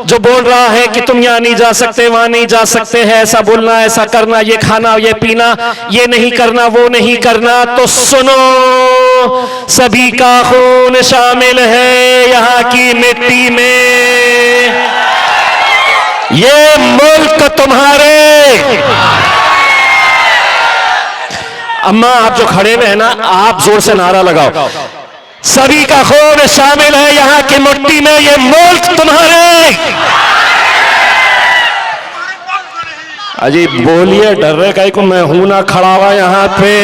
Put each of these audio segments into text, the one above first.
जो बोल रहा है कि तुम यहाँ नहीं जा सकते, वहां नहीं जा सकते हैं, ऐसा बोलना, ऐसा करना, ये खाना, ये पीना, ये नहीं करना, वो नहीं करना, तो सुनो, सभी का खून शामिल है यहाँ की मिट्टी में। ये मुल्क तुम्हारे। अम्मा आप जो खड़े हुए हैं ना, आप जोर से नारा लगाओ, सभी का खून शामिल है यहाँ की मिट्टी में, ये मुल्क तुम्हारे। अजी बोलिए, डर रहे कहीं को, मैं हूं ना खड़ा हुआ यहाँ पे।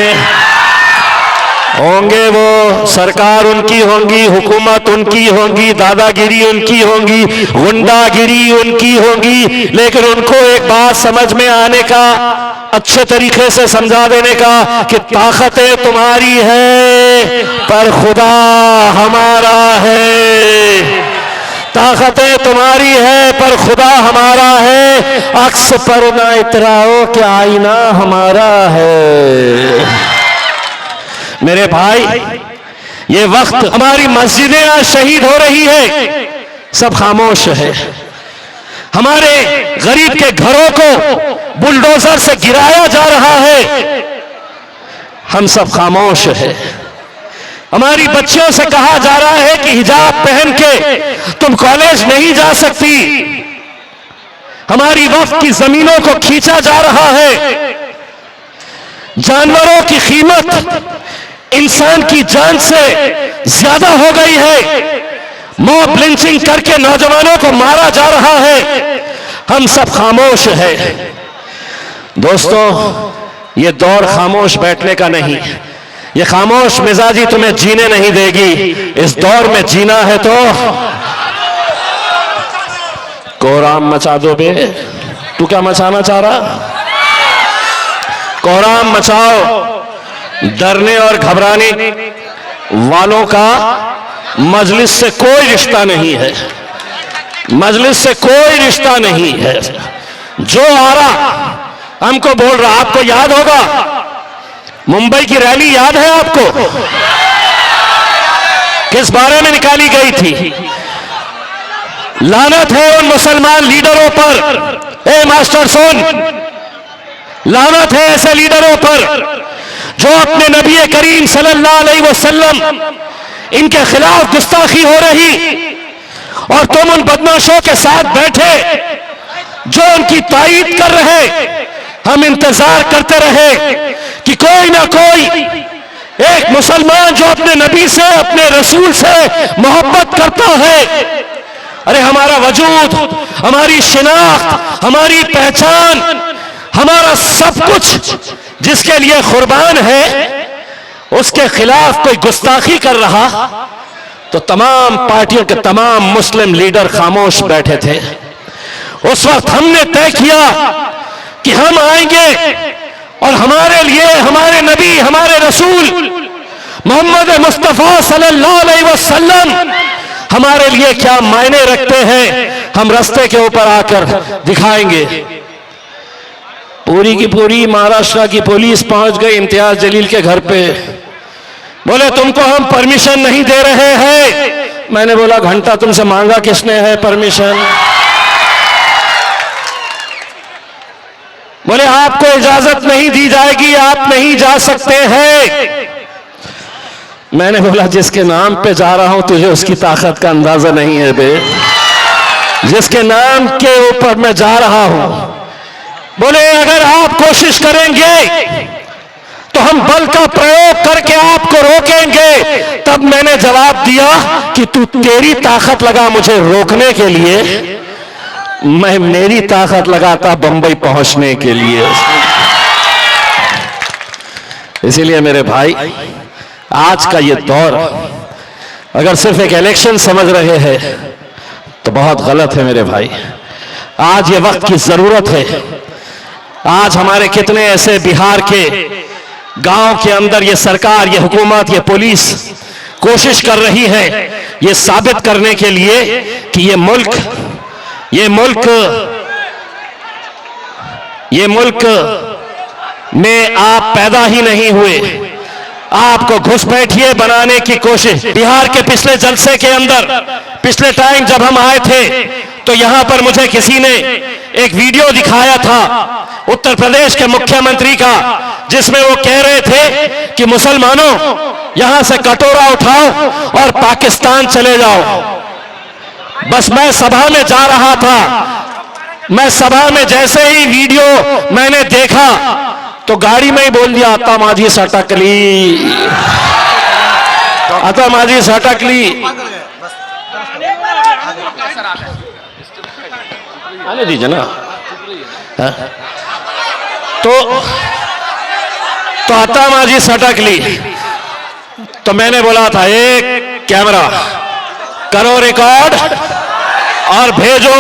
होंगे वो, सरकार उनकी होंगी, हुकूमत उनकी होंगी, दादागिरी उनकी होंगी, गुंडागिरी उनकी होगी, लेकिन उनको एक बात समझ में आने का, अच्छे तरीके से समझा देने का कि ताकतें तुम्हारी है पर खुदा हमारा है। ताकतें तुम्हारी है पर खुदा हमारा है। अक्स पर ना इतराओ कि आईना हमारा है। मेरे भाई, ये वक्त हमारी मस्जिदें आज शहीद हो रही है, सब खामोश है। हमारे गरीब के घरों को बुलडोजर से गिराया जा रहा है, हम सब खामोश है। हमारी बच्चियों से कहा जा रहा है कि हिजाब पहन के तुम कॉलेज नहीं जा सकती। हमारी वक्फ की जमीनों को खींचा जा रहा है। जानवरों की कीमत इंसान की जान से ज्यादा हो गई है। मॉब लिंचिंग करके नौजवानों को मारा जा रहा है, हम सब खामोश है। दोस्तों, ये दौर खामोश बैठने का नहीं, ये खामोश मिजाजी तुम्हें जीने नहीं देगी। इस दौर में जीना है तो कोहराम मचा दो बे। तू क्या मचाना चाह रहा? कोहराम मचाओ। डरने और घबराने वालों का मजलिस से कोई रिश्ता नहीं है, मजलिस से कोई रिश्ता नहीं है। जो आ रहा हमको बोल रहा, आपको याद होगा मुंबई की रैली, याद है आपको? किस बारे में निकाली गई थी? लानत है उन मुसलमान लीडरों पर। ए मास्टर सुन, लानत है ऐसे लीडरों पर जो अपने नबी करीम सल्लल्लाहु अलैहि वसल्लम इनके खिलाफ गुस्ताखी हो रही, और तुम उन बदमाशों के साथ बैठे जो उनकी तायीद कर रहे। हम इंतजार करते रहे कि कोई ना कोई एक मुसलमान जो अपने नबी से, अपने रसूल से मोहब्बत करता है। अरे हमारा वजूद, हमारी शिनाख्त, हमारी पहचान, हमारा सब कुछ जिसके लिए कुर्बान है, उसके खिलाफ कोई गुस्ताखी कर रहा तो तमाम पार्टियों के तमाम मुस्लिम लीडर खामोश बैठे थे। उस वक्त हमने तय किया कि हम आएंगे और हमारे लिए हमारे नबी, हमारे रसूल मोहम्मद मुस्तफा सल्लल्लाहु अलैहि वसल्लम हमारे लिए क्या मायने रखते हैं, हम रास्ते के ऊपर आकर दिखाएंगे। पूरी की पूरी महाराष्ट्र की पुलिस पहुंच गई इम्तियाज जलील के घर पे। बोले तुमको हम परमिशन नहीं दे रहे हैं। मैंने बोला घंटा तुमसे मांगा किसने है परमिशन? बोले आपको इजाजत नहीं दी जाएगी, आप नहीं जा सकते हैं। मैंने बोला जिसके नाम पे जा रहा हूं तुझे उसकी ताकत का अंदाजा नहीं है बे, जिसके नाम के ऊपर मैं जा रहा हूं। बोले अगर आप कोशिश करेंगे तो हम बल का प्रयोग करके आपको रोकेंगे। तब मैंने जवाब दिया कि तू तेरी ताकत लगा मुझे रोकने के लिए, मैं मेरी ताकत लगाता बंबई पहुंचने के लिए। इसीलिए मेरे भाई, आज का ये दौर अगर सिर्फ एक इलेक्शन समझ रहे हैं तो बहुत गलत है मेरे भाई। आज ये वक्त की जरूरत है। आज हमारे कितने ऐसे बिहार के गांव के अंदर ये सरकार, ये हुकूमत, ये पुलिस कोशिश कर रही है ये साबित करने के लिए कि ये मुल्क में आप पैदा ही नहीं हुए, आपको घुसपैठिए बनाने की कोशिश। बिहार के पिछले जलसे के अंदर, पिछले टाइम जब हम आए थे तो यहां पर मुझे किसी ने एक वीडियो दिखाया था उत्तर प्रदेश के मुख्यमंत्री का, जिसमें वो कह रहे थे कि मुसलमानों यहां से कटोरा उठाओ और पाकिस्तान चले जाओ। बस मैं सभा में जा रहा था, मैं सभा में जैसे ही वीडियो मैंने देखा तो गाड़ी में ही बोल दिया, आता माझी सटकली, आता माझी सटकली। आने दीजिए ना। तो आता माझी सटकली। तो मैंने बोला था, एक कैमरा करो रिकॉर्ड और भेजो।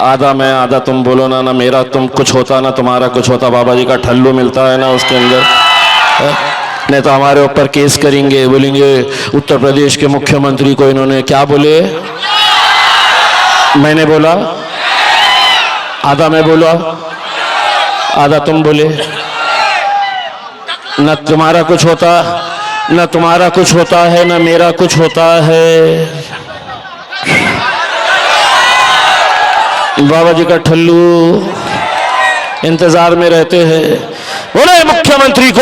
आधा मैं आधा तुम बोलो ना, ना मेरा तुम कुछ होता ना तुम्हारा कुछ होता। बाबा जी का ठल्लू मिलता है ना उसके अंदर, नहीं तो हमारे ऊपर केस करेंगे, बोलेंगे उत्तर प्रदेश के मुख्यमंत्री को इन्होंने क्या बोले। मैंने बोला, आधा मैं बोला, आधा तुम बोले। न तुम्हारा कुछ होता, न तुम्हारा कुछ होता है, न मेरा कुछ होता है। बाबा जी का ठल्लू इंतजार में रहते हैं। बोले मुख्यमंत्री को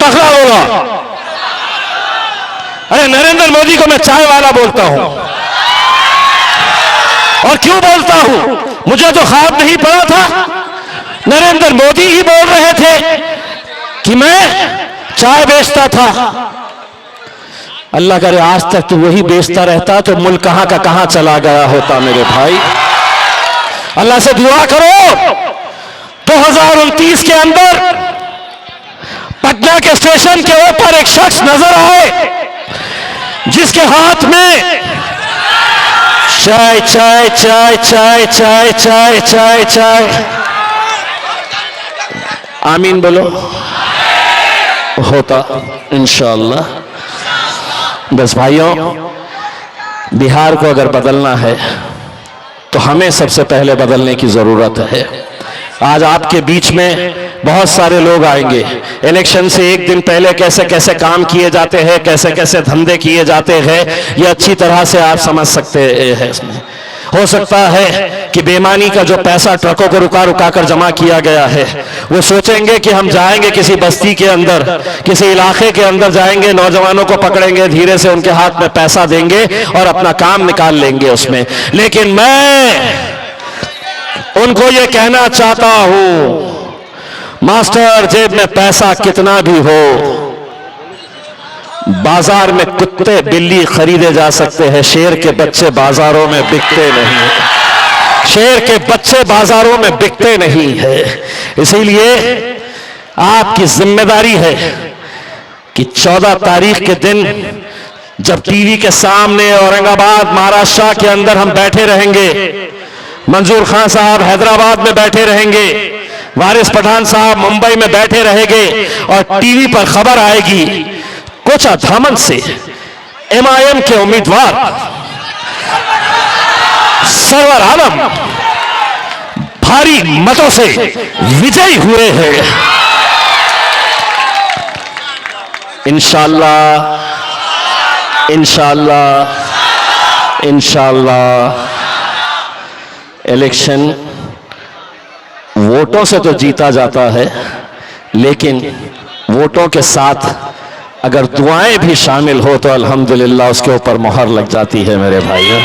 तगड़ा होगा। अरे नरेंद्र मोदी को मैं चाय वाला बोलता हूं, और क्यों बोलता हूं, मुझे तो ख्वाब नहीं पड़ा था। नरेंद्र मोदी ही बोल रहे थे कि मैं चाय बेचता था। अल्लाह करे आज तक तो वही बेचता रहता तो मुल्क कहां का कहां चला गया होता मेरे भाई। अल्लाह से दुआ करो 2029 के अंदर पटना के स्टेशन के ऊपर एक शख्स नजर आए जिसके हाथ में चाय चाय चाय चाय चाय चाय चाय चाय। आमीन बोलो। होता इंशाअल्लाह। बस भाइयों, बिहार को अगर बदलना है तो हमें सबसे पहले बदलने की जरूरत है। आज आपके बीच में बहुत सारे लोग आएंगे। इलेक्शन से एक दिन पहले कैसे कैसे काम किए जाते हैं, कैसे कैसे धंधे किए जाते हैं, ये अच्छी तरह से आप समझ सकते हैं। इसमें हो सकता है कि बेईमानी का जो पैसा ट्रकों को रुका रुका कर जमा किया गया है, वो सोचेंगे कि हम जाएंगे किसी बस्ती के अंदर, किसी इलाके के अंदर जाएंगे, नौजवानों को पकड़ेंगे, धीरे से उनके हाथ में पैसा देंगे और अपना काम निकाल लेंगे उसमें। लेकिन मैं उनको ये कहना चाहता हूं, मास्टर जेब में पैसा कितना भी हो, बाजार में कुत्ते बिल्ली खरीदे जा सकते हैं, शेर के बच्चे बाजारों में बिकते नहीं। शेर के बच्चे बाजारों में बिकते नहीं है। इसीलिए आपकी जिम्मेदारी है कि 14 तारीख के दिन जब टीवी के सामने औरंगाबाद महाराष्ट्र के अंदर हम बैठे रहेंगे, मंजूर खान साहब हैदराबाद में बैठे रहेंगे, वारिस पठान साहब मुंबई में बैठे रहेंगे और टीवी पर खबर आएगी कुछ अधामन से MIM के उम्मीदवार सरवर आलम भारी मतों से विजयी हुए हैं। इंशाअल्लाह इंशाअल्लाह इंशाअल्लाह इलेक्शन वोटों से तो जीता जाता है, लेकिन वोटों के साथ अगर दुआएं भी शामिल हो तो अल्हम्दुलिल्लाह उसके ऊपर मोहर लग जाती है मेरे भाइयों।